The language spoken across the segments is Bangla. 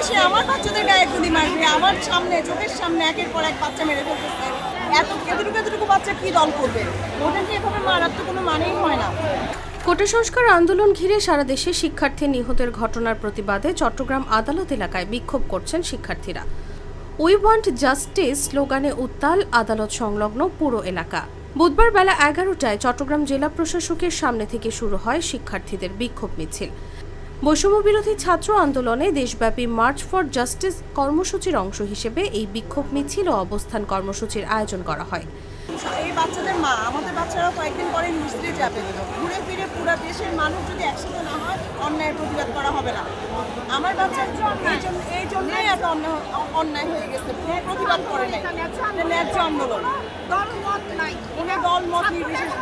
দেশে আমার বাচ্চাদের গায়ে গুলি মারবে, আমার সামনে চোখের সামনে একের পর এক বাচ্চা মেরে ফেলতেছে। এতটুকু বাচ্চা কি দল করবে? ওটাকে এভাবে মারার তো কোনো মানেই হয় না। কোটা সংস্কার আন্দোলন ঘিরে সারা দেশে শিক্ষার্থী নিহতের ঘটনার প্রতিবাদে চট্টগ্রাম আদালত এলাকায় বিক্ষোভ করছেন শিক্ষার্থীরা। উই ওয়ান্ট জাস্টিস স্লোগানে উত্তাল আদালত সংলগ্ন পুরো এলাকা। বুধবার বেলা 11টায় চট্টগ্রাম জেলা প্রশাসকের সামনে থেকে শুরু হয় শিক্ষার্থীদের বিক্ষোভ মিছিল। বৈষম্য বিরোধী ছাত্র আন্দোলনে দেশব্যাপী মার্চ ফর জাস্টিস কর্মসূচির অংশ হিসেবে এই বিক্ষোভ মিছিল ও অবস্থান কর্মসূচির আয়োজন করা হয়। এই বাচ্চাদের মা, আমাদের বাচ্চারাও কয়েকদিন পরে নিউজে যাবে। ঘুরে ফিরে পুরো দেশের মানুষ যদি একসাথে না হয়, অন্যায়ের প্রতিবাদ করা হবে না। আমার বাচ্চার এই জন্যই এত অন্যায় হয়ে গেছে, পুরো প্রতিবাদ করে নাই। ন্যায্য আন্দোলন, কোনো দল মত নির্বিশেষে।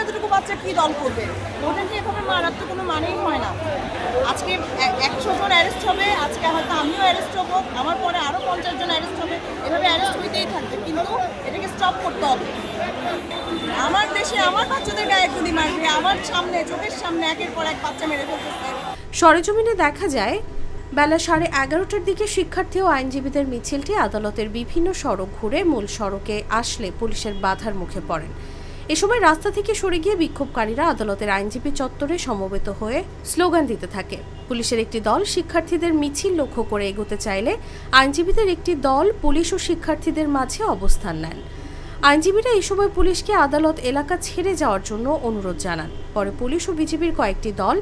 এতটুকু বাচ্চা কি দল করবে? ওটাকে এভাবে মারার তো কোনো মানেই হয় না। আজকে 100 জন অ্যারেস্ট হবে, আজকে হয়তো আমিও অ্যারেস্ট হবো, আমার পরে আরও 50 জন অ্যারেস্ট হবে, এভাবে অ্যারেস্ট হইতেই থাকবে। কিন্তু এটাকে স্টপ করতে হবে। আমার দেশে আমার বাচ্চাদের গায়ে গুলি মারবে, আমার সামনে চোখের সামনে একের পর এক বাচ্চা মেরে ফেলতেছে। সরেজমিনে দেখা যায় বেলা 11:30টার দিকে শিক্ষার্থী ও আইনজীবীদের মিছিলটি আদালতের বিভিন্ন সড়ক ঘুরে মূল সড়কে আসলে পুলিশের বাধার মুখে পড়েন। এ সময় রাস্তা থেকে সরে গিয়ে বিক্ষোভকারীরা আদালতের আইনজীবী চত্বরে সমবেত হয়ে স্লোগান দিতে থাকে। পুলিশের একটি দল শিক্ষার্থীদের মিছিল লক্ষ্য করে এগোতে চাইলে আইনজীবীদের একটি দল পুলিশ ও শিক্ষার্থীদের মাঝে অবস্থান নেন। আইনজীবীরা এই সময় পুলিশকে আদালত এলাকা ছেড়ে যাওয়ার জন্য অনুরোধ জানান। পরে পুলিশ ও বিজিবির কয়েকটি দল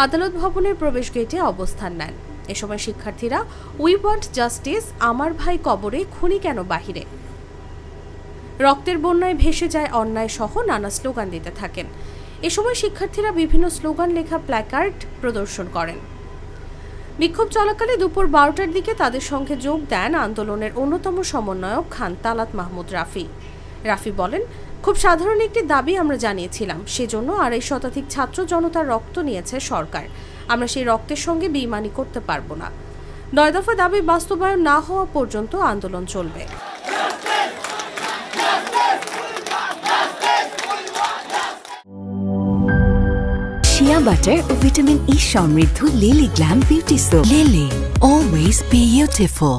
আদালত ভবনের প্রবেশ গেটে অবস্থান নেন। এ সময় শিক্ষার্থীরা উই ওয়ান্ট জাস্টিস, আমার ভাই কবরে, খুনি কেন বাহিরে, রক্তের বন্যায় ভেসে যায় অন্যায় সহ নানা স্লোগান দিতে থাকেন। এ সময় শিক্ষার্থীরা বিভিন্ন স্লোগান লেখা প্ল্যাকার্ড প্রদর্শন করেন। বিক্ষোভ চলাকালে দুপুর 12টার দিকে তাদের সঙ্গে যোগ দেন আন্দোলনের অন্যতম সমন্বয়ক খান তালাত মাহমুদ রাফি। রাফি বলেন, খুব সাধারণ একটি দাবি আমরা জানিয়েছিলাম, সেজন্য 2.5 শতাধিক ছাত্র জনতার রক্ত নিয়েছে সরকার। আমরা সেই রক্তের সঙ্গে বেইমানি করতে পারবো না। 9 দফা দাবি বাস্তবায়ন না হওয়া পর্যন্ত আন্দোলন চলবে। শিয়া বাটার ও ভিটামিন ই সমৃদ্ধ lily glam beauty soap. Lily, always beautiful.